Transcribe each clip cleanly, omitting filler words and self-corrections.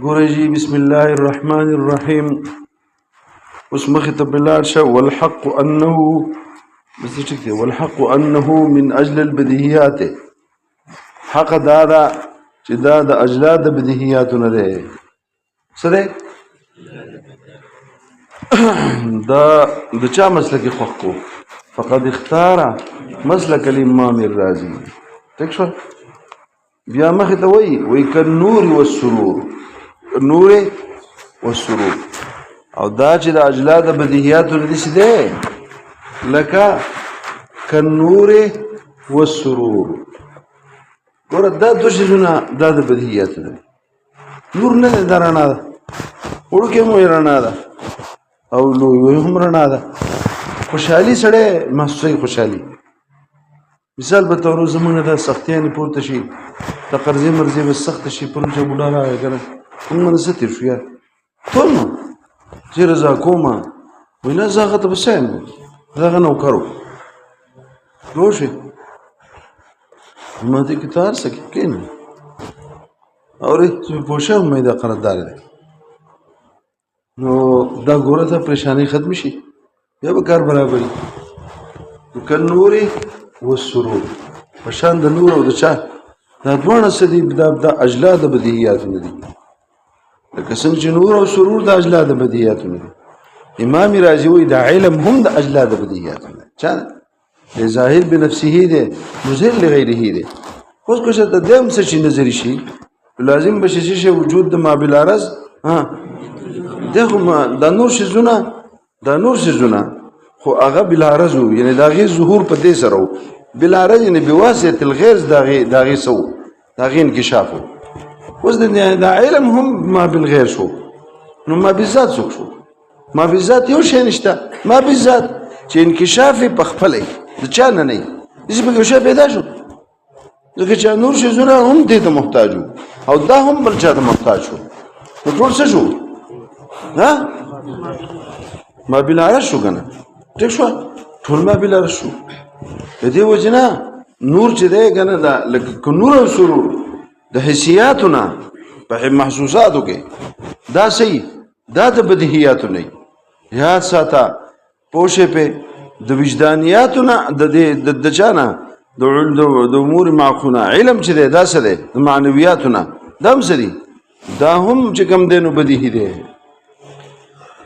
ګوره جی بسم الله الرحمن الرحیم. اوس مخې ته بلاړ شه. والحق انه بس ټیک دی. والحق انه من اجل البدیهیات، حق دا ده چې دا د اجلا د بدیهیاتو نه دی. څه دی؟ دا د چا مسلک خوښ کو؟ فقد اختار مسلک الامام الرازی. ټیک شو؟ بیا مخې ته وایي کالنور والسرور، نور والسرور. او دا چې د اجلا د بدیهیاتو نه داسې دی لکه کالنور والسرور. ګوره دا دوه شیزونه دا د بدیهیاتو نه دي. نور نه دی، دا رڼا ده. وړوکې هم وایي رڼا ده او لوی هم رڼا ده. خوشحالي سړی محسوسوي. خوشحالي مثال به طور زمونږ د سختیانې پورته شي، د قرضې مرضې به سخته شي. پرون چې بوډا راغی که نه، موږ باندې څه تېر شو یار ټول نو چې رضا کومه وایي نه زه هغه ته به څه یم، زه هغه نوکر وم. پوه شوې؟ ما دې کې ته هر څه کې کښېنه اورې چې پوه شوی مې دا قرارداد دی. نو دا ګوره ته پریشانۍ ختمې شي، بیا به کار برابري. کالنور والسرور، په شان د نور او د چا دا دواړه څه دي؟ دا اجلا د بدیهیاتو نه دي. لکه څنګه چې نور او سرور د اجلا د بدیهیاتو نه دي. امام رازي وایي دا علم هم د اجلا د بدیهیاتو نه دی. چا دی؟ ظاهر بنفسه دی، مظهر لغیره دی. اوس که چېرته دی هم څه شي نظري شي، لازم به شي شي وجود د ما بالعرض. دی خو دا نور شیزونه، دا نور شیزونه خو هغه بالعرض وو، یعنې د هغې ظهور په دې سره وو. بالعرض یعنې بواسطة الغیر د هغې څه وو، د هغې انکشاف وو. اوس دا علم هم ما بالغیر شو. نو ما بالذات څوک شو؟ ما بالذات یو شی نشته. ما بالذات چې انکشاف یې په خپله د چا نه نه وي، داسې پکې یو شی پیدا شو. ځکه چې نور شیزونه هم دې ته محتاج وو او دا هم بل چا ته محتاج شو. نو ټول څه شو؟ ما بالعرض شو که نه؟ ټیک شو؟ ټول ما بالعرض شو. د دې وجې نه نور چې دی که نه، دا لکه نور او سرور د حسیاتو نه په محسوساتو کې دا صحیح، دا د بدیهیاتو نه. یاد ساته، پوه شې پې د وجدانیاتو نه، د چا نه، د امور معقونه. علم چې دی دا څه دی؟ د معنویاتو نه. دا هم څه دي؟ دا هم چې کوم دی نو بدیهي دی.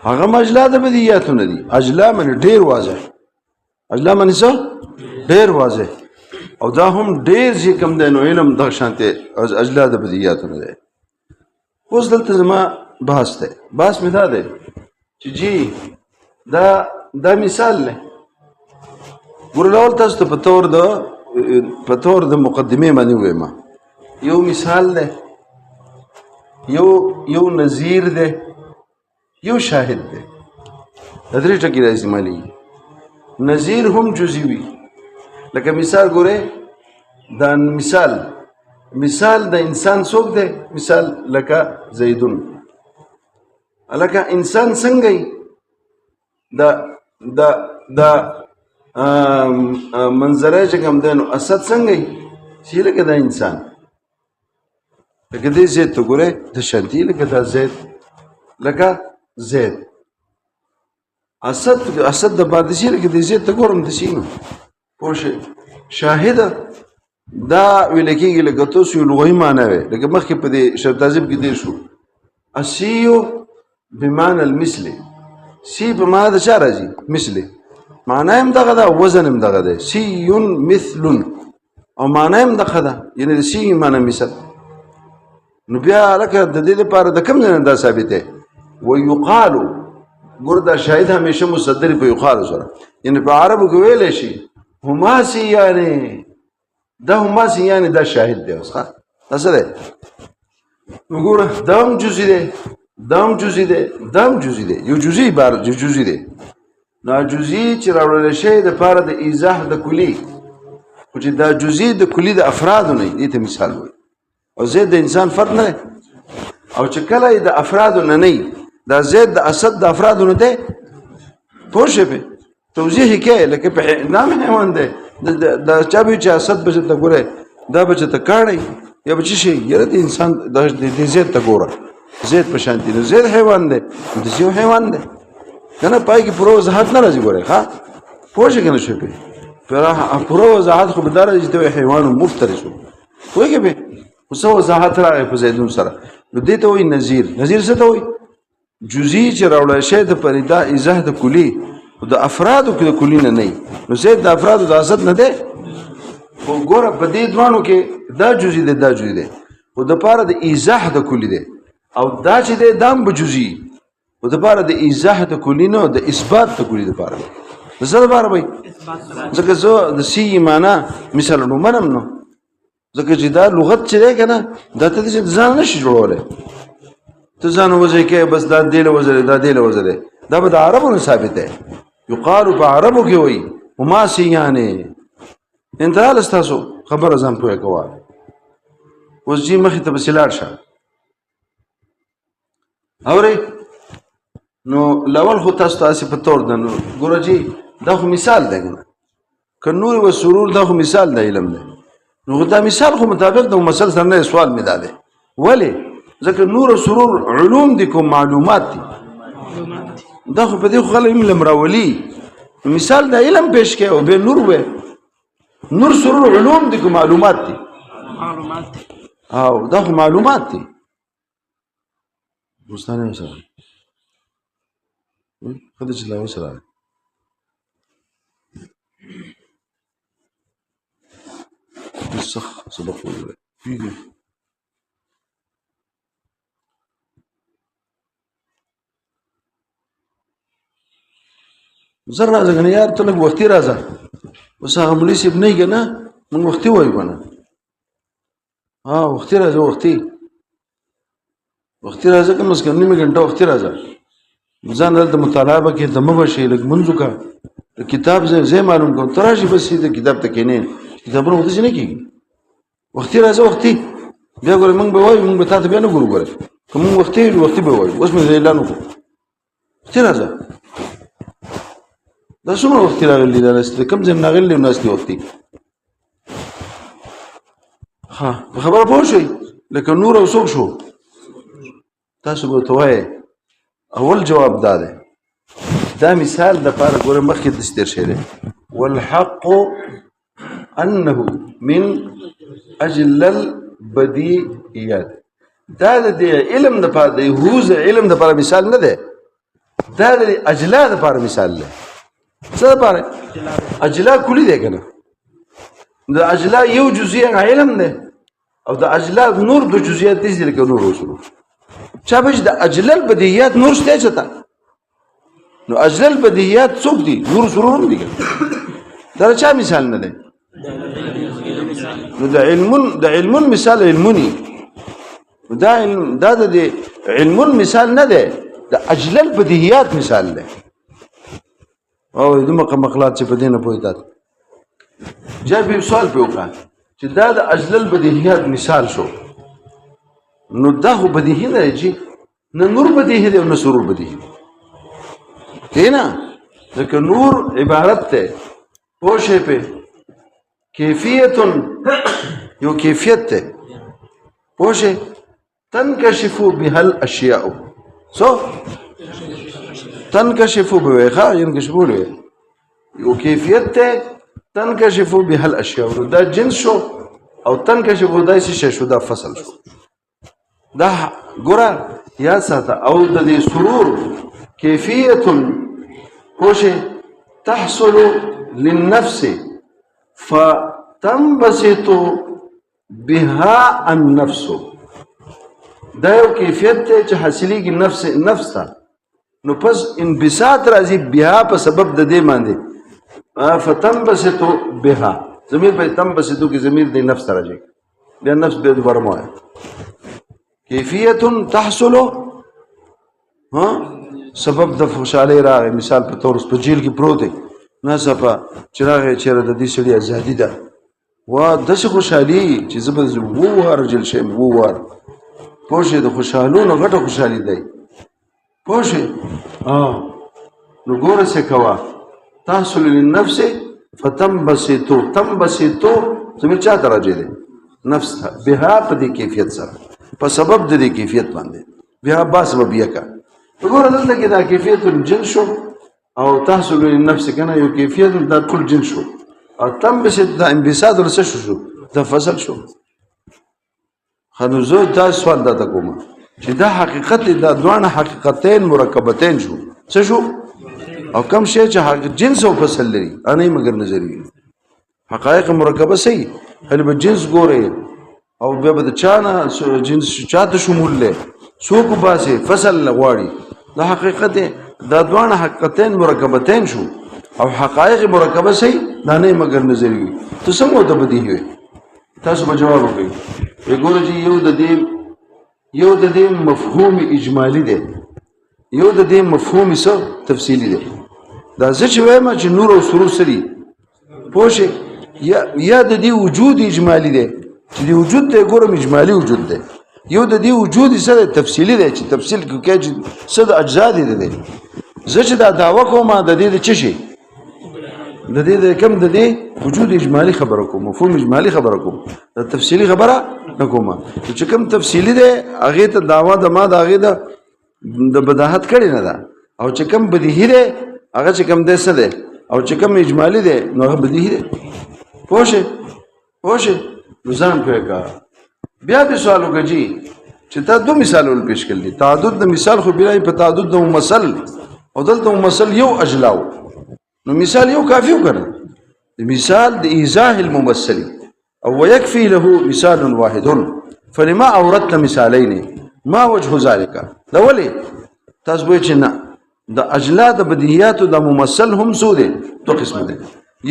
هغه هم اجلا د بدیهیاتو نه دي. اجلا معنې ډېر واضح، اجلا معنې څه؟ ډېر واضح. او دا هم ډېر چې کوم دی نو علم دغه شانتې اجلا د بدیهیاتو نه دی. اوس دلته زما بحث دی. بحث مې دا دی چې جی دا مثال دی. ګوره اول تاسو ته په طور د مقدمې باندې ووایم. یو مثال دی، یو نظیر دی، یو شاهد دی. دا درې ټکي را استعمالېږي. نظیر هم جزي وي. لکه مثال ګورئ، دا مثال د انسان څوک دی؟ مثال لکه زیدون. لکه انسان څنګه وي؟ دا منظره چې کوم دی نو اسد څنګه وي؟ چې لکه دا انسان. لکه دې زید ته ګورئ د شانتي، لکه دا زید، لکه زید. اسد د بادشي، لکه دې زید ته ګورم داسې نو. پوه شئ؟ شاهده دا ویل کېږي لکه تاسو یو لغوي معنی وی، لکه مخکې په دې شرط تعظیم کې تېر شو. السیو بمعنى المثل. سی په معنا د چا راځي؟ مثل. معنا هم دغه ده، وزن هم دغه دی. سیون مثلون، او معنا هم دغه ده، یعنې د سی معنا مثل. نو بیا لکه د دې لپاره د کوم ځای نه دا ثابت دی؟ ویقالو. ګوره دا شاهد همیشه مصدر په یقالو سره، یعنې په عربو کې ویلی شي هما سیانې. دا هما سیانې دا شاهد دی. اوس دا څه دی؟ نو ګوره دا هم جزي دی، دا هم جزي دی، دا هم جزي دی. یو جزي عبارت جزي دی. نو جزي چې راوړلی شوی دپاره د ایضاح د کلي، خو چې دا جزي د کلي د افرادو نه دې ته مثال وایي. او زید د انسان فرد نه دی. او چې کله یې د افرادو نه نه دا زید د اسد د افرادو نه دی. پوه شوې پې توضیح یې کوي لکه په نام حیوان دی. دا چا به چې اسد به ته ګورئ، دا به چې ته کاڼی یا به څه شي، یاره د انسان د زید ته ګوره. زید په شانتي نو زید حیوان دی د یو حیوان دی کنه پای کې پوره وضاحت نه راځي ګوره ها پوه شئ کنه شو په پوره وضاحت خو به دا راځي چې حیوان مفترس وو پوهېږې به خو څه وضاحت راغی په زیدون سره نو دې ته وایي نظیر نظیر څه ته وایي جزئی چې راوړی شی د پرې دا ایزه د کلي خو د افرادو کې د کلي نه نه نو زید د افرادو د اسد نه دی خو ګوره په دې دوانو کې دا جزئی دی دا جزئی دی خو د پاره د ایزه د کلي دی او دا چې دی دا هم به جزئی خو د پاره د ایزه د کلي نه د اثبات د کلي د پاره د څه دپاره وایي ځکه زه د سی معنا مثال نو منم نو ځکه چې دا لغت چې دی که نه دا ته داسې ځان نه شي جوړولی ته ځان وځئ کوې بس دا دې له وځه دی دا دې له وځه دی دا به د عربو نه ثابت دی یقالو په عربو کې وایي وما سیانې انتهاله ستاسو خبره ځان پوهه کوه اوس جي مخې ته پسې لاړ شه اورئ نو لول خو تاسو تاسې په طور ده نو ګوره جي دا خو مثال دی که نه که نور و سرور دا خو مثال د علم دی نو دا مثال خو مطابق د مسل سره نه سوال مې دا دی ولې ځکه نور و سرور علوم دي کوم معلومات دي دا خو په دې خو خلک علم راولي مثال د علم پیش کوي او به نور وې نور سرور علوم دي کوم معلومات دي او دا خو معلومات دي دوستانه سره خدای چې لا وسره السخ سبق ولا فيه زر راځه کنه یار ته لږ وختي راځه اوس هغه مولوي صاحب نه یې که نه موږ وختي وایو که نه وختي راځه وختي راځه کم از کم نیمه ګنټه وختي راځه ځان دلته مطالعه به کې دمه به شي لږ منځ وکړه کتاب زه معلوم کوم ته راشي بس د کتاب ته کښېنې کتابونه ورته نه کېږي وختي راځه وختي بیا ګوره موږ به وایو موږ به تا ته بیا نه ګورو ګوره که موږ وختي وختي به وایو اوس مې اعلان وکړو وختي راځه دا څومره وختي راغلي دا ناستې کوم ځای نه راغلي ناستې وختي ها په خبره پوه شئ لکه نور او څوک شو تاسو به ورته وایئ اول جواب دا دی دا مثال دپاره ګوره مخکې داسې تېر شوی دی والحق انه من اجل البدیهیات دا د دې علم دپاره د یهوز علم دپاره مثال نه دی دا د اجلا دپاره مثال دی څه دپاره اجلا کلي دی که نه د اجلا یو جزئی علم دی او د اجلا نور د جزئیات داسې دي لکه نور اصولو چا به چې د اجلا البدیهیات نور شته چېته نو اجلا البدیهیات څوک دي نور سرور هم دي دا چا مثال نه دی نو د علمون مثال علمونی دا د علمون مثال نه دی د اجلا البدیهیات مثال دی او دومره مقالات چې په دې نه پوهېدل جا به سوال پې وکړه چې دا د اجلا البدیهیات مثال شو نو دا خو بدیهي نه دی نه نور بدیهي دی او نه سرور بدیهي دی دی نه ځکه نور عبارت دی پوه شئ پې کیفیت یو کیفیت دی پوه شئ تنکشف بها الاشیاء څو تنکشف به وایي ښه ینکشفو به وایي یو کیفیت دی تنکشف بها الاشیاء دا جنس شو او تنکشف داسې شی شو دا فصل شو دا ګوره یاد ساته او د دې سرور کیفیت پوه تحصل للنفس فتنبسط بها النفس دا یو کیفیت دی چې حاصلېږي نفس ته نو پس انبساط راځي بها په سبب د دې باندې فتنبسط بها ضمیر په تنبسطو کې ضمیر د نفس ته راځي بیا نفس بیا دوباره مو وایه کیفیت تحصل سبب د خوشحالۍ راغی مثال په طور په جیل کې پروت دی ناڅاپه چې راغی چېرې د دې سړي ازادي ده وا داسې خوشحالي چې زه به ووهاره جیل شم ووهاره پوه شئ د خوشحالو نه غټه خوشحالي دی پوه شئ نو ګوره څه کوه تحصل للنفس فتنبسطو تنبسطو ضمیر چاته راجع دی نفس ته بها په دې کیفیت سره په سبب د دې کیفیت باندې بیا باس به بیا کا وګوره دلته کې دا کیفیت الجنس شو او تحصل للنفس کنه یو کیفیت دا ټول جنس شو او تم به دا انبساط ورسه شو دا فصل شو خنو زه دا سوال دا کوم چې دا حقیقت دا دوه حقیقتین مرکبتین شو څه شو او کم شی چې جنس او فصل لري انې مگر نظری حقایق مرکبه صحیح هل به جنس ګوره او بیا به چانه جنس چاته شمول له څوک باسي فصل لغواړي دا حقیقت دا دوه حقیقتین مرکبتین شو او حقایق مرکبه صحیح دا نه مگر نظری ته څنګه ته بدیهي وي تاسو به جواب وکړئ وګورئ چې یو د دې مفهوم اجمالی دی یو د دې مفهوم څه تفصیلی دی دا ځکه چې وایم چې نور او سرور سری پوښي یا د دې وجود اجمالی دی چې د وجود ته ګورم اجمالی وجود دی یو د دې وجود سره تفصیلی دی چې تفصیل کې څه د اجزا دي دی ځکه دا داوا کومه د دې څه شي د دې کم د دې وجود اجمالی خبره کوم مفهوم اجمالی خبره کوم د تفصیلی خبره نه کوم چې کوم تفصیلی دی هغه ته داوا د ما د هغه د بداحت کړي نه ده او چې کوم بدیهی دی هغه چې کوم دسه دی او چې کوم اجمالی دی نو هغه بدیهی دی پوښه ځان پیګه بیا به سوال وکړي چې تا دو مثالونه پیش کړل تعدد د مثال خو بلای په تعدد د ممثل او دلته ممثل یو اجلاو نو مثال یو کافی وکړه مثال د ایضاح الممثل او ويكفي له مثال واحد فلما اوردت مثالين ما وجه ذلك دا ولي تاسو به چې نه د اجلا د بدیهیات د ممثل هم څو دي دوه قسم دي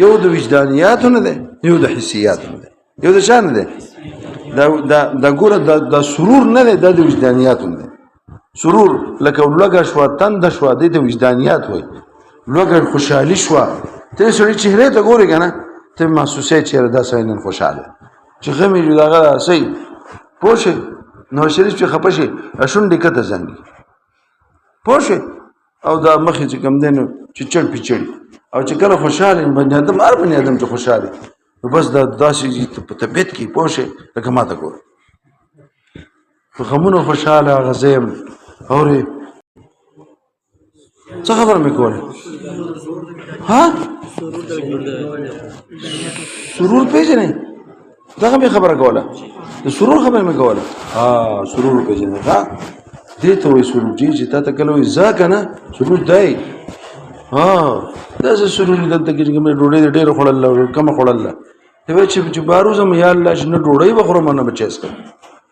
یو د وجدانیات نه دي یو د حسیات نه دي یو د شان دي دا ګوره د سرور نه دي د وجدانیات نه دي سرور لکه لوګه شو تند شو د وجدانیات وي لوګه خوشحالي شو ته سړي چهره ته ګوري کنه ته محسوسه چهره د ساينن خوشاله چې غمي دغه سي پوښه نو شریف چې خپشي شونډې کته زنګي پوښه او دا مخې چې کم دینو چې چړ پیچړ او چې کله خوشاله بنی ادم هر بنی ادم چې خوشاله نو بس دا داسې په طبيعت کې پوښه لکه ماته ګور په غمونو خوشاله غزم اوري څه خبر مې کوله ها سرور پیژنې دا مې خبره کوله د سرور خبره مې کوله سرور پیژنې ها دې ته وې سرور چې تا ته کله وې ځا کنه سرور دی دا سرور دلته کې کوم ډوډۍ ډېر خړل کم خړل ته وې چې باروزم یا الله چې نه ډوډۍ بخورم نه بچیس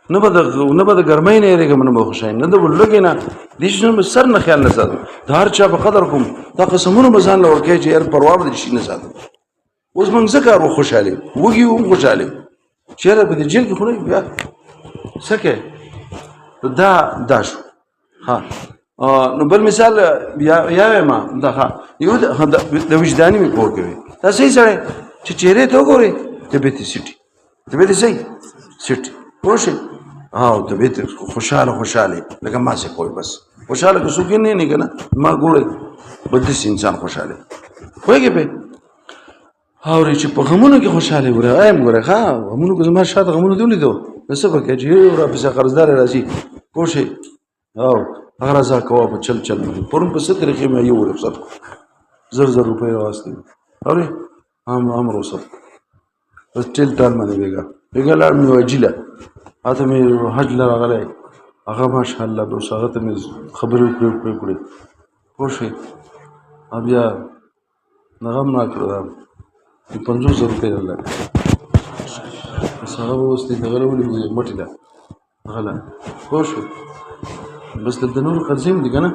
نه به د ګرمۍ نه یېرېږم نه به خوشایم نه د لږې نه دې شیانو به سر نه خیال نه ساتم د هر چا په قدر کوم دا قسمونه به ځان له ورکوي چې یار پروا به دې شي نه ساتم اوس موږ څه کار خوشحالي وږي هم خوشحالي چېرې په دې جیل کې خو نه بیا څه کوې دا شو نو بل مثال یا وایم دا یو د وجداني مې پوه کوي دا صحیح سړی چې چېرې ته وګورې طبیعت یې سیټي طبیعت یې صحیح سیټي پوه شئ طبیعت خوشحاله لکه ما څه کوي بس خوشحاله که څوک نه کنه ما ګورئ بدس انسان خوشحاله پوهېږې پې اورې چې په غمونو کې خوشحاله وره ایم ګوره غمونو کې زما شاته غمونو دې ولیدو نو څه به کوې چې یو راپسې قرضدار راځي پوه شئ هغه رضا کوه په چل باندې پرون په څه طریقې مې یو رخصت زر روپۍ راواستې اورې هم رخصت بس ټیل ټال باندې بیګا لاړ مې وجیله اته مې حج لا راغلی هغه ماشاءالله به اوس هغه ته مې خبرې وکړې پوه شئ بیا هغه هم راکړه 50,000 روپۍ راغله بس هغه به اوس دې دغه راولي مټې ده هغه لا پوه شو بس دلته نور قرضې هم دي که نه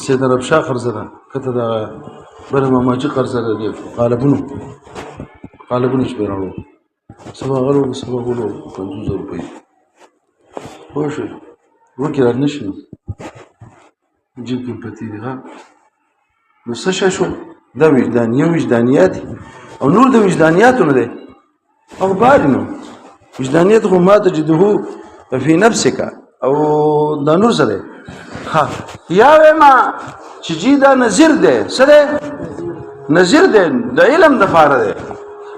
سید عرب شاه قرضه ده کته دغه بله ماماجي قرضه ده دې قالبونو چې به راوړو سبا غلو سبا غلو 50,000 روپۍ پوه شئ وکې را نه شي نو جیب کې پرتې دي نو څه شی شو دا وجدانیات او نور د وجدانیاتو نه دی اخبار نو وجدانیت خو ما تجده فی نفسک او دا نور سره یا ما چې جی دا نظر دی سره نظر دی د علم د فاره دی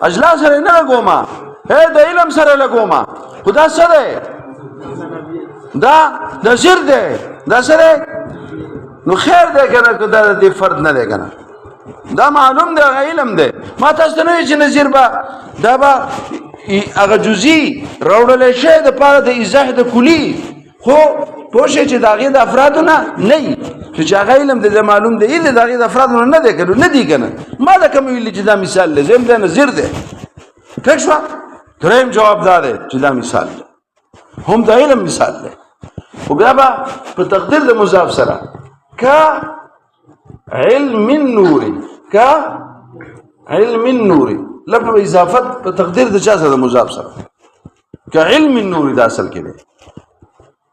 اجلا سره نه لګوما د علم سره لګوما خدا سره دا نظیر دی دا سره نو خیر دی کنه که دا د فرد نه دی کنه دا معلوم دی هغه علم دی ما تاسو ته نه وایي چې نظیر به دا به هغه جزئي راوړلی شی د پاره د ایضاح د کلي خو پوه شئ چې د هغې د افرادو نه نه وي چې هغه علم دی معلوم دی د هغې د افرادو نه دی که نه دی که نه ما دا کوم ویلي چې دا مثال دی زم دی نظیر دی ٹھیک شوه دریم جواب دا دی چې دا مثال دی هم د علم مثال دی خو بیا به په تقدیر د مضاف سره که علم النور که علم النور لکه په اضافت په تقدیر د چا سره د مضاف سره که علم النور دا اصل کې دی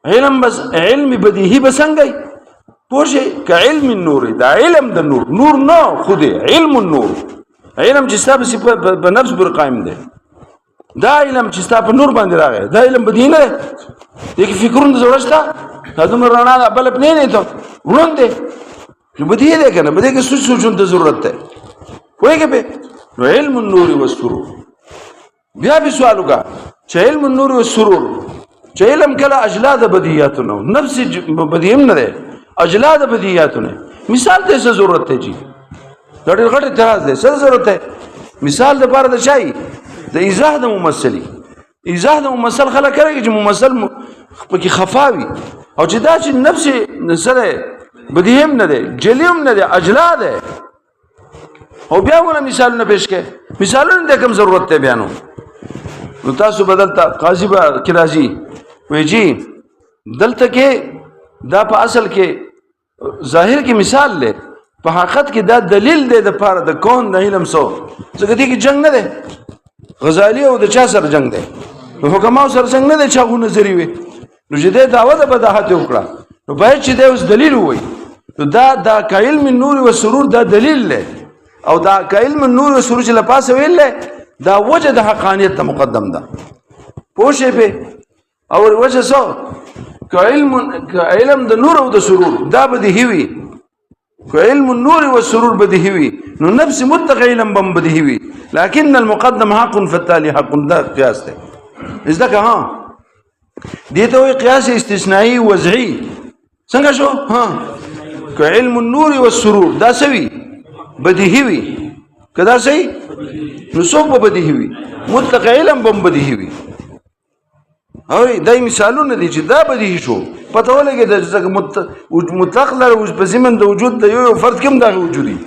علم بس علم بدیهی به څنګه وي پوه شئ که علم النور دا علم د نور نور نه خو دی علم النور علم چې ستا په نفس پورې قایم دی دا علم چې ستا په نور باندې راغی دا علم بدیهی نه دی دې کې فکرونه زړه شته دا دومره رڼا ده بلب نه ته وړوند دی نو بدیهی دی که نه په دې کې سوچون ته ضرورت دی پوهېږې پې نو علم النور والسرور بیا به سوال وکړه چې علم النور والسرور چې علم کله اجلا د بدیهیاتو نه نفس بدیهی هم نه دی اجلا د بدیهیاتو نه مثال ته څه ضرورت دی جي دا ډېر غټ اعتراض دی څه ضرورت دی مثال دپاره د چا د ایضاح د ممثلي ایضاح د ممثل خلک کوي چې ممثل پکې خفا وي او چې دا چې نفس سره بدیهی هم نه دی جلی هم نه دی اجلا دی او بیا ونه مثالونه پیش کړي مثالونه د کوم ضرورت ته بیانو نو تاسو بدلته قاضي به کې راځي وایي جی دلته کې دا په اصل کې ظاهر کې مثال دی په حقیقت کې دا دلیل دی د پاره د کون د علم سو ځکه دې کې جنگ نه دی غزالی او د چا سره جنگ دی حکماو سره جنگ نه دی چا غو نظری وي نو چې دې دعوه د بداحت وکړه نو باید چې دې اوس دلیل ووایي نو دا کعلم النور والسرور دا دلیل دی او دا کعلم النور والسرور چې لپاسه ویل دا وجه د حقانیت ته مقدم ده پوه شئ پې او وجه څه کعلم د نور او د سرور دا بدیهي وي کعلم النور والسرور بدیهي وي نو نفس مطلق علم بم بدیهي وي لكن المقدم حق فالتالي حق دا قیاس دی زده که ها دې ته وایي قیاس استثنائي وضعي څنګه شو ها کعلم النور والسرور دا څه وي بدیهی وي که دا صحیح نو څوک به بدیهی وي مطلق علم به هم بدیهی وي اورئ دا مثالونه دي چې دا بدیهي شو پته ولګېده ځکه مطلق لره په ضمن د وجود د یو فرد کې هم دغه وجودي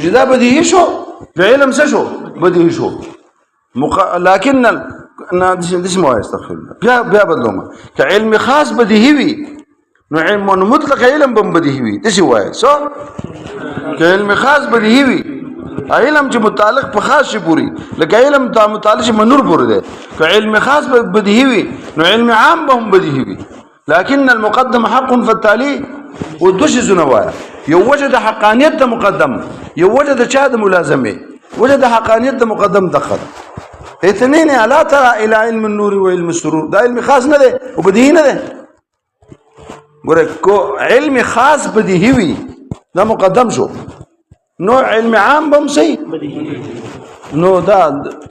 چې دا بدیهي شو په علم څه شو بدیهي شو لکن داسې مه وایه استغفر الله بیا بدلومه که علم خاص بدیهي وي نو مطلق علم به هم بدیهي وي داسې وایه څه که علم خاص بدیهی وي علم چې متعلق په خاص شي پوری لکه علم ته متعلق شي منور پوری دی که علم خاص بدیهی وي نو علم عام به هم بدیهی وي لكن المقدم حق فالتالي ودوش زنوایا یو وجه د حقانیت ته مقدم یو وجه د چا د ملازمه وجه د حقانیت ته مقدم دخل اثنين الا ترى الى علم النور وعلم السرور دا علم خاص نه دی او بدیهی نه دی ګوره کو علم خاص بدیهی وي دا مقدم شو نو علم عام بم صحیح نو دا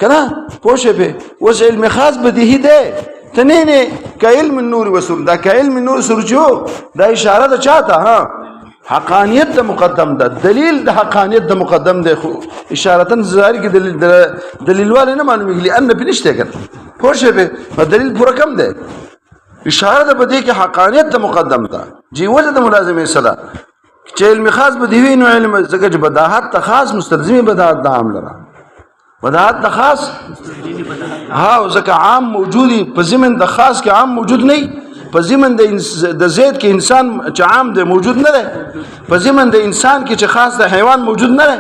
کنه پوه شئ پې اوس علم خاص بدیهي دی ته نه که علم النور والسرور دا که علم النور والسرور چې دا اشاره ده چا ته ها حقانیت ته مقدم ده دلیل د حقانیت د مقدم دی خو اشارتن ظاهر کې دلیل والی نه معلومیږي لأن پې نشته کنه پوه شئ پې دلیل پوره کم دی اشاره ده په دې کې حقانیت ته مقدم ده جی وجه د ملازمې صدا چې علم خاص بدیهی نو علم ځکه چې بداحت ته خاص مستلزمي بداحت د عام لره بداحت د خاص ها ځکه عام موجودي په ضمن د خاص کې عام موجود نه په ضمن د زید کې انسان چې عام دی موجود نه دی په ضمن د انسان کې چې خاص د حیوان موجود نه دی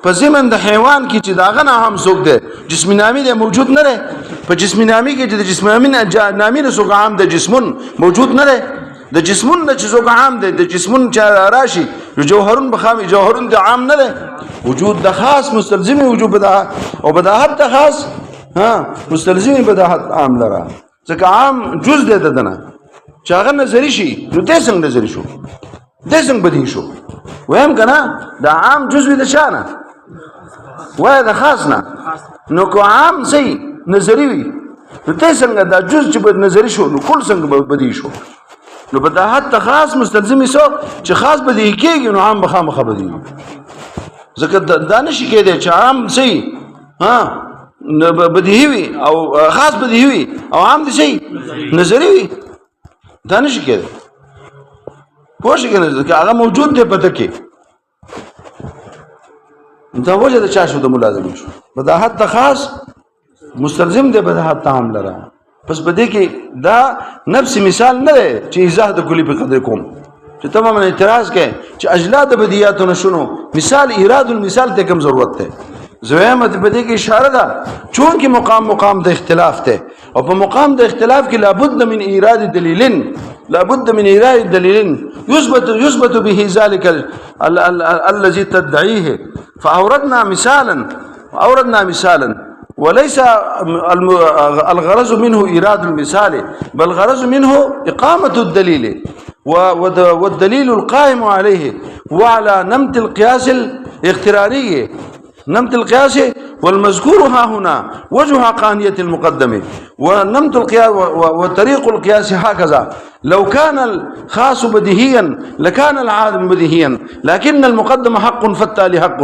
په ضمن د حیوان کې چې داغه نه هم څوک دی جسم نامی دی موجود نه دی په جسم نامی کې چې د جسم نامی نه څوک عام د جسمون موجود نه دی د جسمون د چې څوک عام دی د جسمون چې راشي جوهرون بخامي جوهرون د عام نه دی وجود د خاص مستلزمي وجود بداحت او بداحت د خاص ها مستلزمي بداحت عام لره ځکه عام جز دی دنه چې هغه نظري شي نو دې څنګه نظري شو دې څنګه بدیهي شو وایم کنه د عام جزوي د شانه وای د خاص نه نو کو عام صحیح نظري وي نو دې څنګه دا جز چې نظري شو نو کل څنګه بدیهي شو نو بداهت ته خاص مستلزمي سو چې خاص بدیهي کېږي نو عام به خامخا بدیهي ځکه دا نشي کېدی چې عام صحیح بدیهي وي او خاص بدیهي وي او عام دي صحیح نظري وي دا نشي کېدی پوه شئ که نه ځکه هغه موجود دی په ده کې دا وجه د چا شو د ملازمې شو بداهت ته خاص مستلزم دی بداهت ته عام لره پس په دې کې دا نفس مثال نه دی چې ایضاح د کلی په قدر کوم چې تماما اعتراض کوي چې اجلا د بدیهیاتو نه شنو مثال ایراد المثال ته کم ضرورت دی زویمه په دې کې اشاره ده چونکه مقام د اختلاف ته او په مقام د اختلاف کې لابد من ایراد دلیلن لابد من ایراد دلیلن يثبت به ذلك الذي تدعيه فاوردنا مثالا وليس الغرض منه إيراد المثال بل الغرض منه إقامة الدليل والدليل القائم عليه وعلى نمط القياس الاغتراري نمط القياس والمذكور ها هنا وجه حقانية المقدمة ونمط القياس وطريق القياس هكذا لو كان الخاص بديهيا لكان العام بديهيا لكن المقدم حق فالتالي حق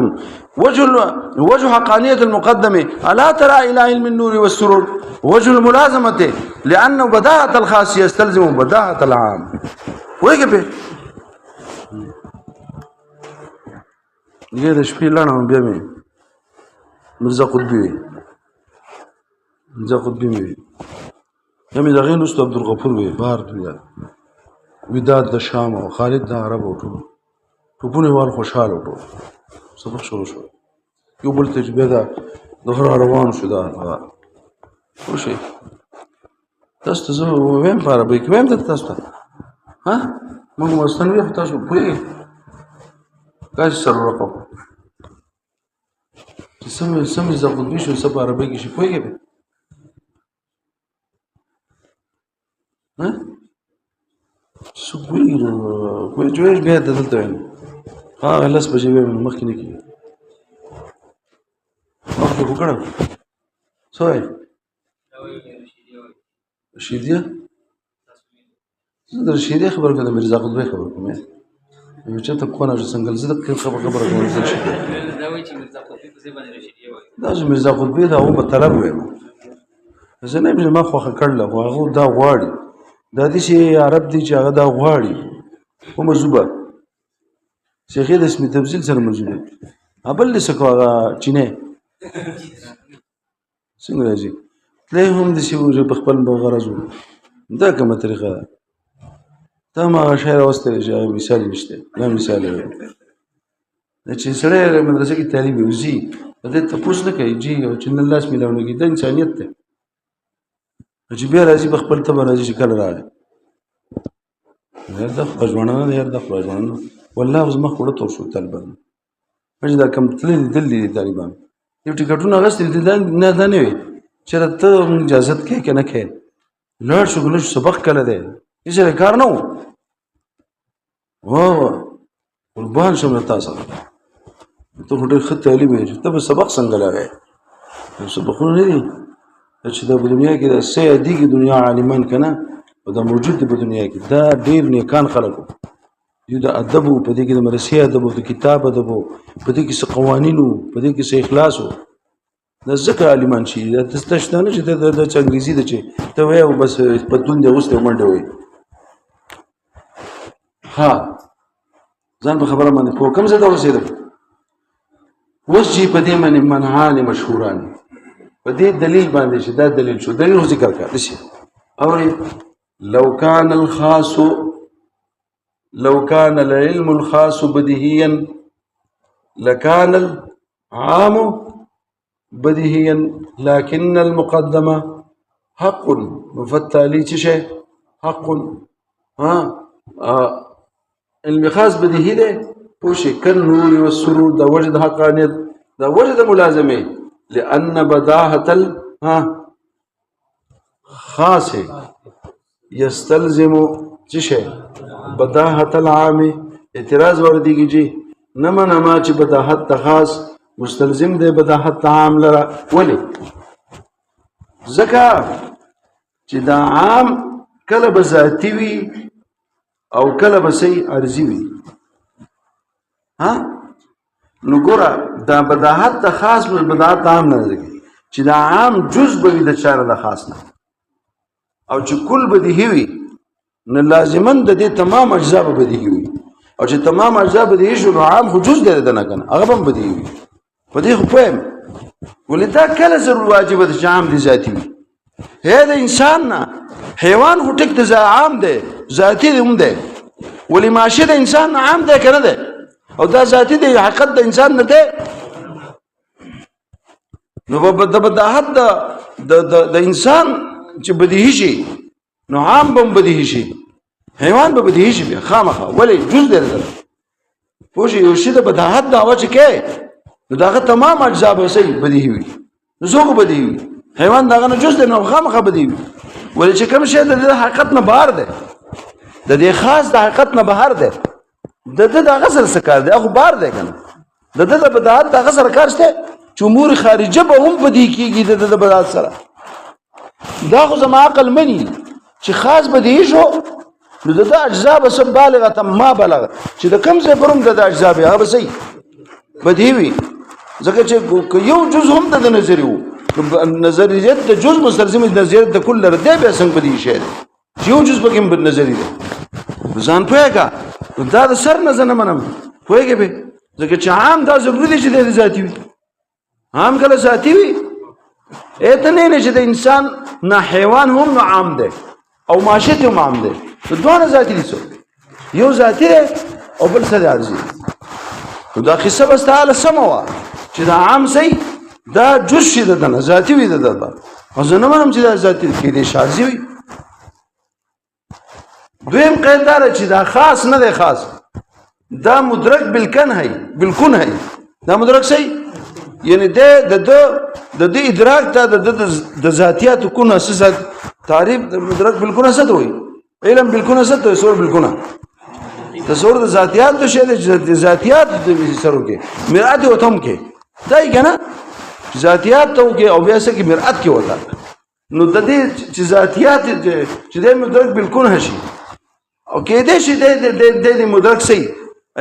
وجه حقانية المقدمة ألا ترى إلى علم النور والسرور وجه الملازمة لأنه بداهة الخاص يستلزم بداهة العام ويجب يجب شبيه لنا بيمي مرزا قطبي مي يمي دغين استو عبد الغفور وي بار دنیا وداد د شام او خالد د عرب او ټوپونه وال خوشاله وټو سبق شروع شو یو بل تجربه ده د روان شو دا وشي تاسو زه ویم په عربي کې ویم د تاسو ها موږ مستنوي تاسو پوي کاش سره رقم سمې زغد بشو سب عربي کې شي پوي کې ها شو کوئی جوړ به دلته ها لاس بجې به مخکې نه کیږي وخت وکړم سوې رشیدیه زه د رشیدیه خبر کوم مرزا قطب خبر کوم یو چې ته کوونه څنګه زه د خبر کوم څه شي دا وایي چې مرزا قطب څه باندې رشیدیه وایي دا چې مرزا قطب دا او په طلب وایم زه نه ما خو کړل هغه دا غواړي دا دي چې عرب دي چې هغه دا غواړي کومه زوبه شیخ د اسم تفصیل سره موجود دی ابل لسکو هغه چینه څنګه راځي له هم د شیو په خپل غرضو دا کومه طریقه ده ته ما شاعر واستل چې مثال نشته دا مثال دی چې سره مدرسې کې تعلیم وزي دا ته پوښتنه نه کوي چې او چې الله اسم له ونګي د انسانيت ته چې بیا راځي په خپل ته راځي چې کله راځي دا خپلونه نه یاد د خپلونه والله اوس مخ وړه تور شو طالبان مې دا کم تل دلی طالبان یو ټیکټونه غوښتل دي نه دا نه وي چې ته اجازه کې کنه کې لړ شو ګل سبق کله دی هیڅ کار نه و قربان شم تاسو ته هډر خط تعلیم یې ته سبق څنګه لاغې سبقونه نه دي چې د دنیا کې د سیادی کې دنیا عالمان کنه او دا موجود دی په دنیا کې دا ډیر نیکان خلکو یو د ادب په دې کې د مرسي ادب او د کتاب ادب په دې کې څه قوانینو په دې کې څه اخلاص د ذکر عالمان شي د تستشنه چې د انګریزي د چې ته وای او بس په دون دی اوسته منډه وای ها ځان په خبره باندې په کوم ځای دا ورسېدم وس چې په دې باندې منعان مشهوران په دې دلیل باندې چې دا دلیل شو دلیل ذکر کړه دشي او لو كان العلم الخاص بديهيا لكان العام بديهيا لكن المقدمة حق فالتالي شيء حق المخاص بديهي ده پوشي كالنور والسرور ده وجد حقانيت ده وجد ملازمه لأن بداهة خاص يستلزم شيء بداهة العام اعتراض وردی جی نما چې بداهت خاص مستلزم ده بداهت عام لرا ولی ځکه چې دا عام کله بذاتی وي او کله به صحیح عرضي وي ها نو ګوره دا بداحت د خاص بداحت عام نه دی چې دا عام جز به وي د چاره د خاص نه او چې کل بدیهی وي نو لازما د دې تمام اجزا به بدیهی وي او چې تمام اجزا بدیهی شو نو عام خو جز دی نه کنه هغه هم بدیهی وي په دې خو پوهیم ولې دا کله ضرور واجب ده چې عام دي ذاتي وي هي د انسان نه حیوان خو ټیک د عام دی ذاتي دی هم دی ولې ماشه د انسان نه عام دی کنه دی او دا ذاتي دی حقیقت د انسان نه دی نو په بداحت د انسان چې بدیهی شي نو عام به بدیهی شي حیوان به بدیهی شي خامخا ولې جز دی پوه شئ یو شی د بداحت دعوه چې کوي نو داغه تمام اجزا به صحیح بدیهی وي نو څوک بدیهی وي حیوان داغه نه جز دی نو خامخا بدیهی وي ولې چې کوم شی د حقیقت نه بهر دی د دې خاص د حقیقت نه بهر دی د دغه سره څه کار دی هغه بهر دی کنه د بداحت دغه سره کار شته چې امور خارجه به هم بدیهی کیږي د بداحت سره دا خو زما عقل مني چې خاص بدیهی شو نو د اجزا به سم بالغه تم ما بلغ چې د کم څه پرم د اجزا به هغه صحیح بدیهی وي ځکه چې یو جز هم د نظری وو نظریت د جز مستلزم د نظریت د کل رده به څنګه بدیهی شي یو جز به کوم نظری دی ځان پوهیږه دا د سر نه زنه منم پوهیږي به ځکه چې عام دا ضروري دی چې د ذاتی وي عام کله ذاتی وي اته نه چې د انسان نه حیوان هم نو عام دی او ماشه هم عام دی دوه ذاتی دي یو ذاتی او بل څه عارضي دا قصه بس تعالی سموا چې دا عام سي دا جز شي د نه ذاتی وي د او زه نه منم چې دا ذاتی کې دي شارزي وي دویم قید دار چې دا خاص نه دی خاص دا مدرک بالکن هي بالکن هي دا مدرک سي یعنی د ادراک ته د ذاتیات کونه اساس تعریف مدرک بالکن څه وي علم بالکن څه ته تصور بالکن تصور د ذاتیات د شی د ذاتیات د سرو کې مراد او تم کې دای کنه ذاتیات ته کې او بیا څه کې مراد کې وتا نو د دې چې ذاتیات چې د مدرک بالکن هشي او کې دې شي د مدرک سي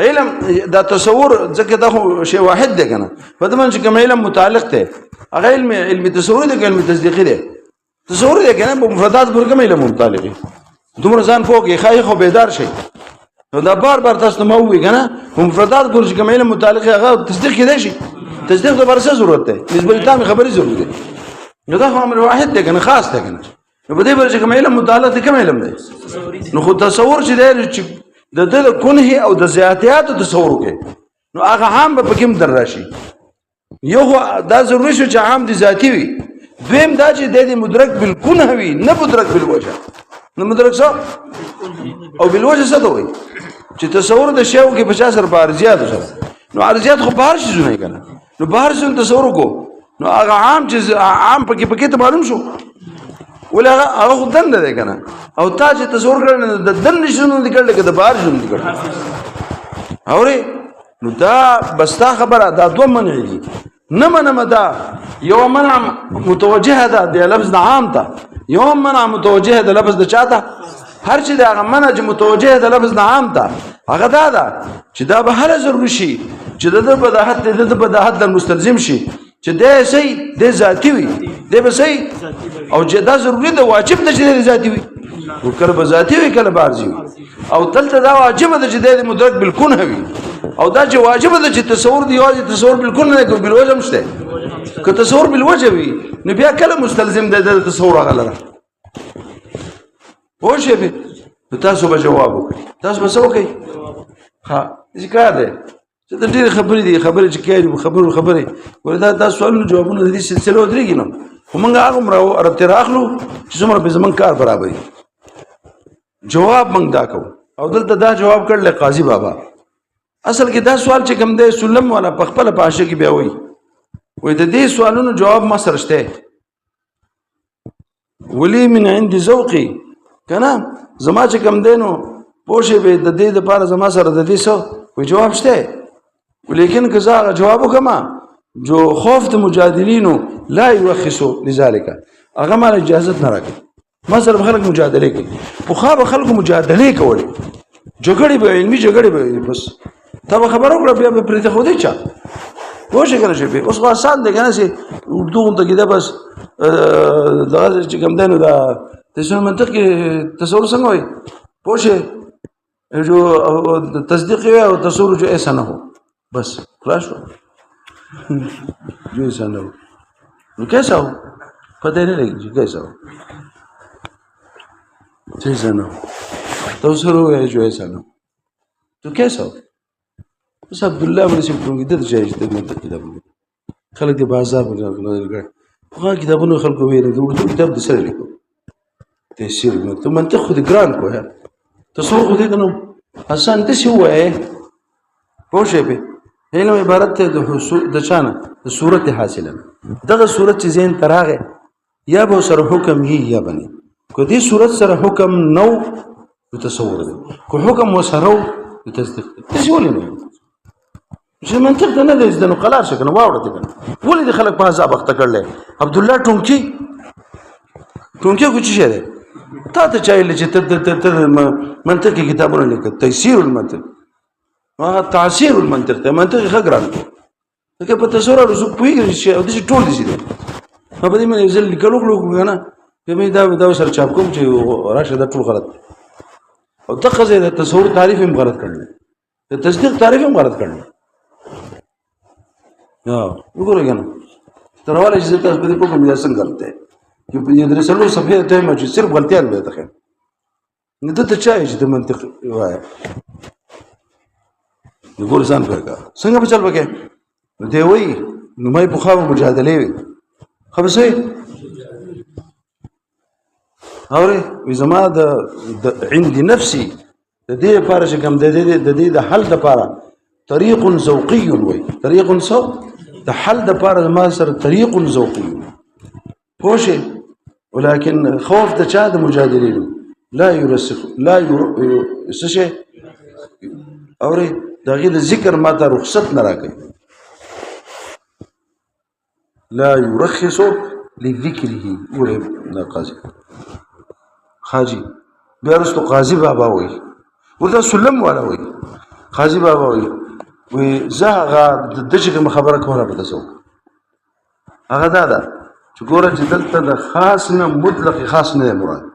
علم دا تصور ځکه دا شی واحد دی کنه په دې من چې کوم علم متعلق ته هغه علم تصور دی علم تصدیقي دی تصور دی کنه په مفردات پر کوم علم متعلق دی دومره ځان فوق یې خای خو بیدار شي نو دا بار تاسو ته مو وی کنه مفردات پر کوم علم متعلق هغه تصدیق کېدای شي تصدیق د برسه ضرورت دی نسبت تام خبري ضرورت دی نو دا امر واحد دی کنه خاص دی کنه نو په دې پر کوم علم متعلق دی کوم علم دی نو خو تصور چې دی د کنه او د ذاتیات تصور کې نو هغه عام به کوم در راشي یو دا ضروري شو چې عام دي ذاتی وي دویم دا چې د مدرک بالکنه وي نه مدرک بالوجه نو مدرک څه او بالوجه څه دوی چې تصور د شیو کې 50 سره بارزيات سره نو ارزيات خو بهر شي نه کنه نو بهر شي تصور کو نو هغه عام چې عام پکې ته معلوم شو ولا هغه خدن ده کنه او تا چې تصور کړل د دن نشونو لیکل کې د بار شونو لیکل اوري نو دا بستا خبره دا دوه منع دي نه منم دا یو منع متوجه ده د لفظ عام ته یو منع متوجه ده لفظ د چاته هر چې دا منع چې متوجه ده لفظ عام ته هغه دا چې دا به هر ضروري شي چې د بداحت د مستلزم شي چې د سي د ذاتی وي د به سي او چې دا ضروري ده واجب ده چې د ذاتی وي کله به ذاتی وي کله بارزي او تلته دا واجب ده چې د مدرک بالکل وي او دا چې واجب ده چې تصور دی واجب تصور بالکل نه کوي بالوجه مشته که تصور بالوجه وي نو بیا کله مستلزم ده د تصور غلره پوه شئ به تاسو به جواب وکړئ تاسو به څه وکړئ ها ذکر ده چې د ډېر خبرې چې کوي خبرې ورته دا سوالونو جوابونه د دې سلسله ودرېږي نو خو موږ هغه مرته راخلو چې څومره به زمونږ کار برابري جواب موږ دا کوو او دلته دا جواب کړل قاضي بابا اصل کې دا سوال چې کوم دی سلم والا په خپل پاشه کې بیا وایي د دې سوالونو جواب ما سره شته ولي من عند ذوقي کنه زما چې کوم دی نو پوښې به د دې لپاره زما سره د دې څه جواب شته ولیکن کزا جواب وکما جو خوف د مجادلینو لا يرخصوا لذلك هغه مال اجازه نه راکړي ما سره خلک مجادله کوي خو خلک مجادله کوي جګړې به علمي جګړې به بس تا به خبره وکړه بیا به پرې خو دې چا پوه شئ که نه شئ اوس خو آسان دی که نه چې اردو غونته کې ده بس دغه چې کوم دی نو دا تفسیر منطق کې تصور څنګه وایي پوه شئ جو تصدیق ہے اور تصور جو ایسا نہ ہو بس خلاص ہو جو ایسا نہ ہو کیسا ہو پتہ نہیں لگے جی کیسا ہو ایسا نہ ہو تصور ہو ہے جو ایسا نہ ہو تو کیسا ہو بس عبداللہ بن سمپلوں کی دد جائز دد منطق کتابوں خلق دی بازار میں وہاں کتابوں خلق کو ویرے اردو کتاب د سره لیکو تفسیر تو منطق خود ګران کو ہے تصور خو دې کنه حسن داسې ووایې پوه شئ پې علم عبارت دی د چا نه د صورت حاصله دغه صورت چې ذهن ته راغی یا به سره حکم وي یا به نه که دې صورت سره حکم نه و نو تصور دی که حکم ورسره و نو تصدیق دی داسې ولې نه چې منطق ته نه دی زده نو قلار شه که نه واوړه دی که نه ولې دې خلک په عذاب اخته کړلی عبدالله ټونکي خو څه شی دی تا ته چایل چې ته منطقي کتابونه لیکه تیسیر المنطق هغه تعسیر المنطق ته منطق ښه ګران دی ځکه په تصور او رسوک پوهېږي چې داسې ټول داسې دی ما په دې باندې یو ځل لیکلو کړو که نه بیا مې دا سره چاپ کوم چې راشه دا ټول غلط دی او دغه ځای د تصور تعریف هم غلط کړلی د تصدیق تعریف هم غلط کړلی وګورئ که نه ته راوالی چې زه تاسو په دې پوه کړم دا څنګه غلط دی कि ये दरअसल सफ़े टाइम है सिर्फ गलतियां में तक है नहीं तो चाहिए जितने मंतिक हुआ है يقول इंसान का संग पे चल बके दे वही नुमाई बुखार मुजादले खबर से और زما د عندي نفسي د دې لپاره چې کوم د دې د حل لپاره طريق ذوقي وي طريق سو د حل لپاره ما سره طريق ذوقي پوشه ولكن خوف د چا د مجادلین لا يرسخ لا يسشه اور دغه د ذکر ماته رخصت نه راکړي لا يرخص لذكره ولا قاضي خاجي بیرستو قاضي بابا وي ورته سلم والا وي قاضي بابا وي زهغه د دغه خبره کوله په تاسو هغه دا چې ګوره چې دلته د خاص نه مطلق خاص نه مراد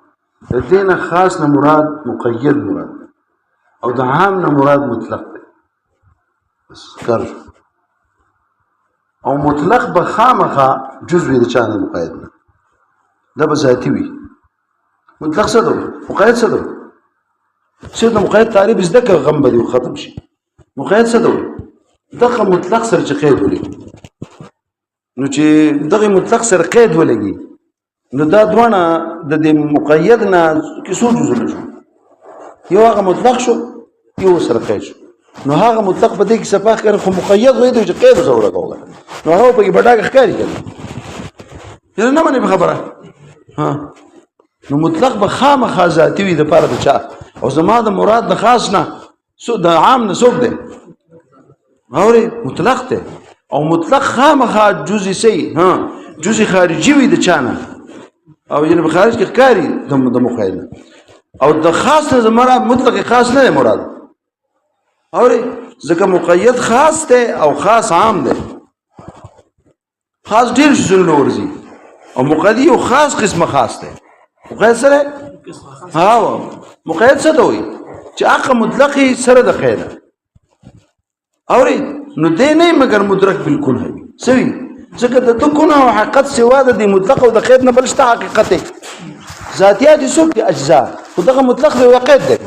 د دې نه خاص نه مراد مقید مراد او د عام نه مراد مطلق دی بس کار او مطلق به خامخا جزوی د چا نه مقید نه دا به ذاتي وي مطلق څه دی مقید څه دی چې د مقید تعریف زده کړه غم به دې ختم شي مقید څه دی دغه مطلق سره چې قید ولري نو چې دغه مطلق سره قید ولګي نو دا دوانه د دې مقید نه کې څو جزونه شو یو هغه مطلق شو یو سره قید شو نو هغه مطلق په دې کې صفاح کړ خو مقید وې چې قید زوره کوله نو هغه په کې بډاګه ښکاری کړي یره نه باندې خبره ها نو مطلق به خامخا ذاتی وي د پاره د چا او زما د مراد د خاص نه سو د عام نه څوک دی اوري مطلق ته او مطلق خامخا جزئی سي ها جزئی خارجي وي د چانه او یعنی خارج کې ښکاری د مقید او د خاص نه مراد مطلق خاص نه مراد اوري ځکه مقید خاص ته او خاص عام دی خاص ډیر شنو ورزي او مقید یو خاص قسمه خاص دی مقید سره ها مقید څه دی چې هغه مطلقي سره د خیره اوري نو دې نه مگر مدرک بالکل هي سوي ځکه د تکونه او حقیقت سوا د مطلق او د قید نه بلشته حقیقت ذاتيات سوق دي اجزاء ودغه مطلق دی وقید دی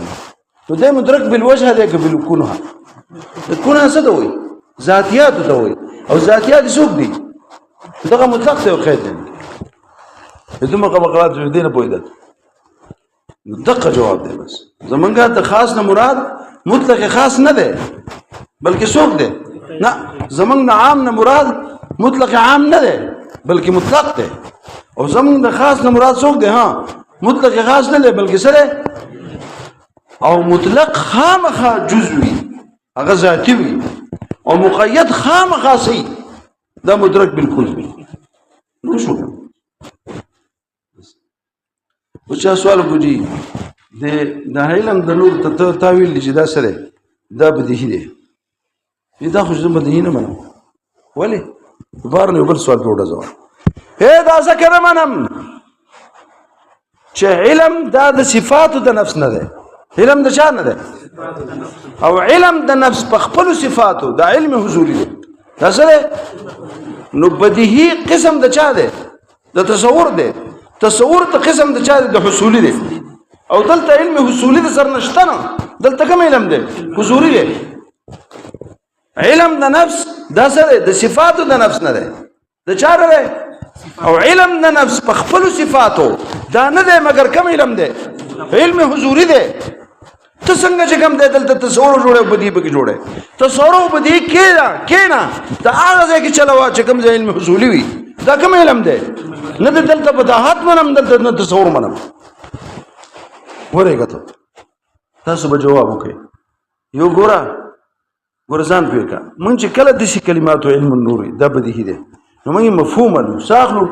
نو دې مدرک بالوجه دی که بالکونه الكونه څه دی ذاتيات دی او ذاتيات سوق دي دغه مطلق دی وقید دی دغه مقالات دې نه پوهیدل دغه جواب دی بس زمونږه د خاص نه مراد مطلق خاص نه دی بلکې څوک دی نه زمونږ نه عام نه مراد مطلق عام نه دی بلکې مطلق دی او زمونږ د خاص نه مراد څوک دی ها مطلق خاص نه دی بلکې سره او مطلق خامخا جزوي هغه ذاتي وي او مقید خامخا سي دا مدرک بالکل وي نو شو او چا سوال کوي د علم د نور ته تاویل دي چې دا سره دا بدیهي دی دا خو زه بدیهي نه منم ولې بار نه بل سوال په وډه ځواب دا ذکر منم چې علم دا د صفاتو د نفس نه دی علم د چا نه دی او علم د نفس په خپل صفاتو د علم حضوري دی دا سره نو بدیهي قسم د چا دی د تصور دی تصور ته قسم د چا دی د حصولي دی او دلته علم حصولي د سر نشته نه دلته کوم علم دی حضوري دی علم د نفس دا سره د صفاتو د نفس نه دی د چا نه دی او علم د نفس په خپل صفاتو دا نه دی مګر کوم علم دی علم حضوري دی ته څنګه چې کوم دی دلته تصور جوړه بدی پکې جوړه تصور بدی کینا ته هغه ځای کې چلوا چې کوم علم حصولي وي دا کوم علم دی نه دلته بداحت منم دلته نه تصور منم ورېګه ته تاسو به جواب وکړئ یو ګورځان پیکا مونږ چې کله د شي کلماتو علم النور دا بدیهي دی نو موږ مفهوم له ساخلو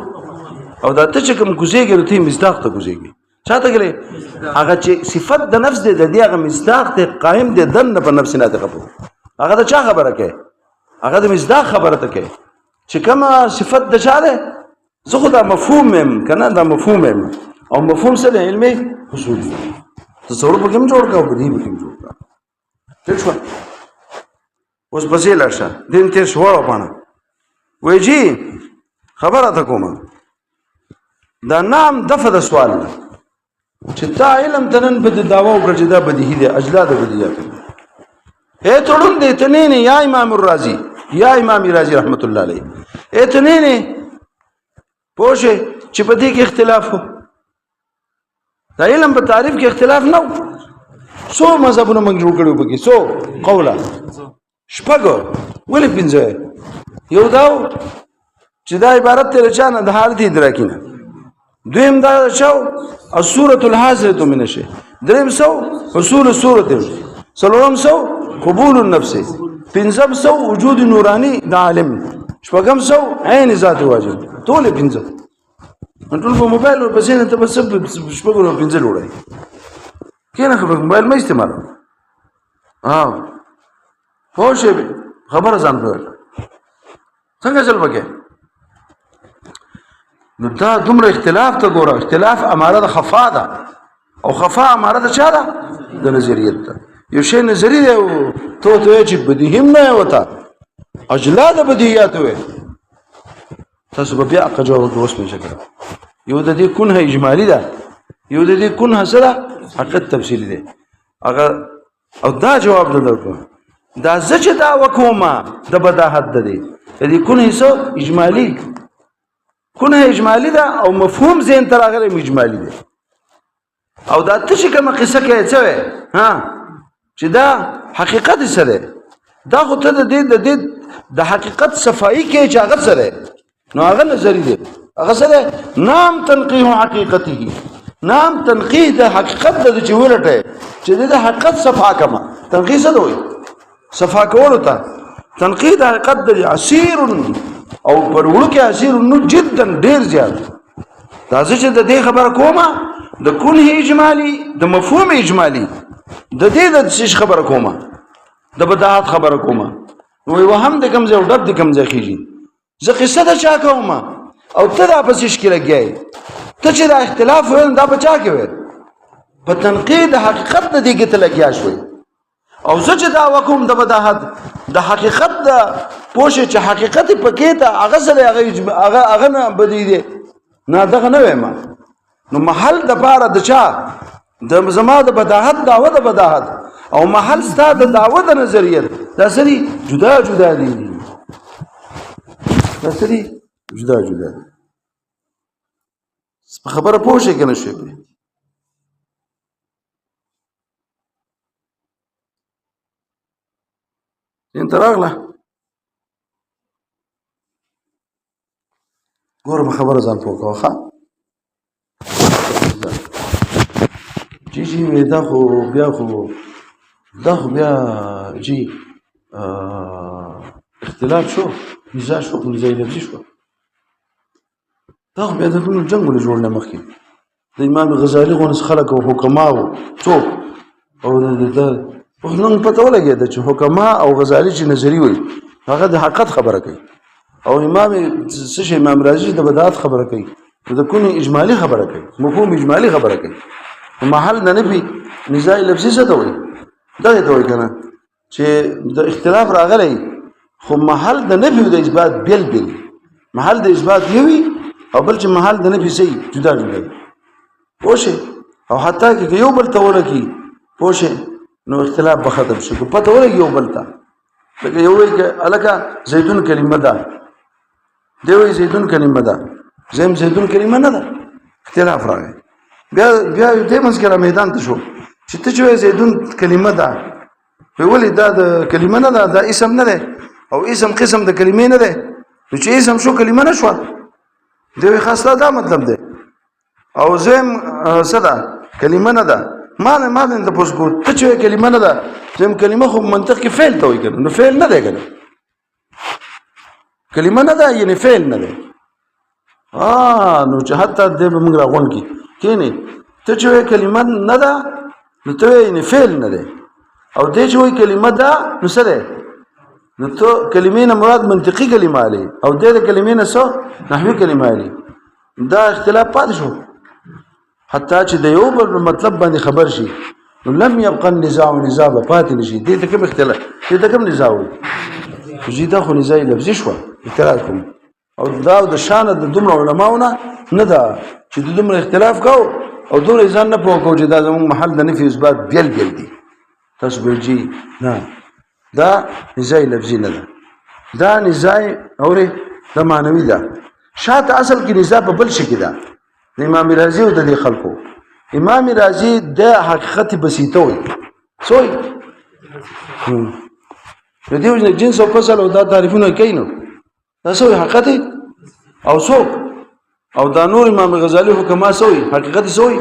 او دا ته چې کوم کوزيږي ته مصداق ته کوزيږي چاته ګره هغه چې صفت د نفس دی د دې هغه مصداق ته قائم دی دنه په نفس نه ته هغه د چا خبره کوي هغه د مصداق خبره ته کوي چې کومه صفت د چا ده زه خو دا مفهوم مم کنه دا مفهوم مم او مفهوم سره علمي اصول دي تصور په کوم جوړ کاو بدی په کوم جوړ کا څه شو اوس بځې لارشه دین تیر شو پانه وای جی خبره تا کومه دا نام دفه د سوال چې تا علم تنن په دعوا وکړه چې دا بدیهي دی اجلا د بدیهات تړون دی تنین یا امام الرازی یا امام رازی رحمت الله علیه تنین پوښه چې په دې کې اختلاف وو دا علم په تعریف کې اختلاف نه سو مذهبونه موږ جوړ کړو پکې سو قوله شپږو ولې پنځه یو دا چې دا عبارت ته رچانه د حالت ادراکینه دویم دا شو الصوره الحاضره من الشيء دریم سو حصول صورت سلورم سو قبول النفس پنځم سو وجود نورانی د عالم شپږم سو عین ذات واجب ټول پنځه ټول په موبایل او په سینه ته بس شپږو پنځه وړي کینه خبر موبایل مې استعمال خوشه خبره ځان په څنګه چل پکې نو دا دومره اختلاف ته ګوره اختلاف اماره د خفا ده او خفا اماره د چا ده د نظریت ده یو شی نظری دی او ته چې بدیهی نه وته اجلا د بدیهیات وي تاسو به بیا جواب اوس مې شکر یو د دې کونه اجمالی ده یو د دې کونه سره حقیقت تفصیلی ده اگر او دا جواب درکو دا زچ دا وکوما د بداحت ده دي دې کونه سو اجمالی کونه اجمالی ده او مفهوم زین تر هغه اجمالی ده او دا تشه کومه قصه کې څه ها چې دا حقیقت سره دا خو ته د حقیقت صفائی کې چې هغه سره نو هغه نظری دی هغه سره نام تنقیح حقیقته نام تنقیح د حقیقت د چولټه چې د حقیقت صفا کما تنقیح څه دوی صفا کول ته تنقیح د حقیقت د عسیر او پر وړو کې عسیر نو جدا ډیر زیات دا چې د دې خبره کومه د کله اجمالی د مفهوم اجمالی د دې د څه خبره کومه د بداحت خبره کومه نو وهم د کم ځای او ډب د کم ځای کیږي زه قصه د چا کومه او ته دا پس شکل لګیای ته چې دا اختلاف وین دا بچا کې وې په تنقید حقیقت د دې کې ته لګیا شوې او زه چې دا وکوم د بداحت د حقیقت د پوښه چې حقیقت پکې ته هغه سره هغه نه بدی دي نه دغه نه وایم نو محل د پاره د چا د زما د بداحت داوه د بداحت او محل ستاد د داوه د نظریت دا سری جدا جدا دي دا سری جدا جدا خبره پوښه کنه شي انت راغله ګورم خبره ځان پوکه ښه جی دا خو بیا جی اختلاف شو نزاع شو نزاع لفظي شو دا خو بیا د ټول جنگ له جوړ نه مخکې د امام غزالي غونې خلک او حکما وو څوک او د اوس نن پته ولګېده چې حکما او غزالي چې نظري وي هغه د حقیقت خبره کوي او امام څه شي امام رازي د بدعت خبره کوي د کونې اجمالي خبره کوي مفهوم اجمالي خبره کوي محل د نفي نزاع لفظي څه ته وایي دغه ته وایي که نه چې د اختلاف راغلی خو محل د نفي او د اثبات بیل بیل محل د اثبات یو وي او بل چې محل د نفي صحیح جدا جدا وي پوه شئ او حتی که یو بل ته ولګي پوه شئ نو اختلاف به ختم شي که پته ولګي یو بل ته لکه یو وایي که هلکه زیتون کلمه ده دی وایي زیتون کلمه ده زم زیتون کلمه نه ده اختلاف راغی بیا دې منځ کې را میدان ته شو چې ته چې وایې زیتون کلمه ده ولې دا د کلمه نه ده دا اسم نه ده او اسم قسم د کلمې نه ده نو چې اسم شو کلمه نه شوه دی وایي خاص دا مطلب دی او زم څه ده کلمه نه ده ما نه تپوس کو ته چې وایې کلمه نه ده زم کلمه خو منطق کې فعل ته وایي که نو فعل نه دی که نه کلمه نه ده یعنې فعل نه دی نو چې حتی دی به موږ راغونډ کړي کینې ته چې وایې کلمه نه ده نو ته وایې یعنې فعل نه دی او دی چې وایي کلمه ده نو څه دی نو ته کلمې نه مراد منطقي کلمه علي او دی د کلمې نه څه نحوي کلمه علي دا اختلاف پاتې شو حتی چې د یو بل مطلب باندې خبر شي نو لم يبقى النزاع نزاع به پاتې نشي دې ته کوم اختلاف دې ته کوم نزاع وایي چې دا خو نزاع لفظي شوه اعتراض کوم او دا د شان د دومره علماو نه ده چې د دومره اختلاف کو او دومره ځان نه پوه کو چې دا زموږ محل د نفي اثبات بیل دي تاسو به جي نه دا نزاع لفظي نه ده دا نزاع اورې دا معنوي ده شاته اصل کې نزاع په بل شي کې ده د امام رازي او د دې خلکو امام رازي د حقیقت بسيطه وي سوی د دې وجه جنس او فصل او دا تعریفونه کوي نو دا سوی حقیقت او څوک او دا نور امام غزالي حکما سوی حقیقت سوی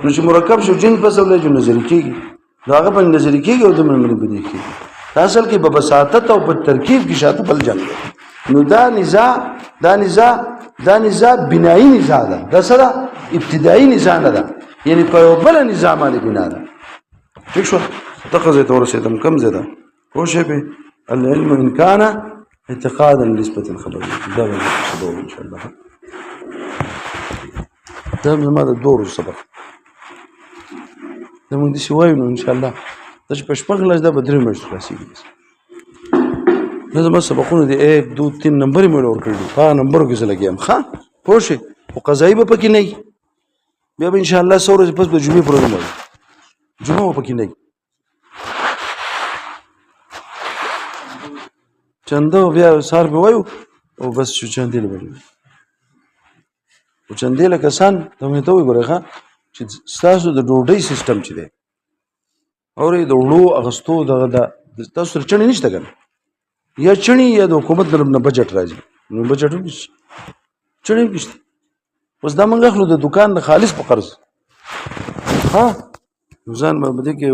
نو چې مرکب شو جنس فصل له جو نظر کیږي دا هغه په نظر کیږي او د منبر بدی کیږي اصل کې په بساطت او په ترکیب کې شاته بل جنگ نو دا نزاع بنایی نزاع ده دا سره ابتدایي نزاع نه ده یعنی په بل نظام باندې بنا ده ٹھیک شو تقضیت ورسیدم کم زده هو شی به العلم ان كان اعتقادا لنسبه الخبر دا به ان شاء الله دا ما د دور سبق دا موږ دي شوي نو ان شاء الله دا چې پښپغ لاس دا بدرې مشت راسي لازم سبقونه دي 1 2 3 نمبر مې ور کړی ها نمبر کې څه لګیم ها پوه شي او قضایي به پکې نه بیا به ان شاء الله سورج پس به جمعې پروګرام وي جمعه پکې نه چنده بیا سار به وایو او بس شو چندې لبل او چندې لکسان ته مې ته وګورې ښا چې تاسو د ډوډۍ سیستم چي دی اورې د وړو اغستو دغه د تاسو سره چنې نشته کنه یا چنې یا د حکومت نه بجټ راځي نو بجټ نشته چنې نشته اوس دا موږ خلک د دکان خالص په قرض ها ځان به دې کې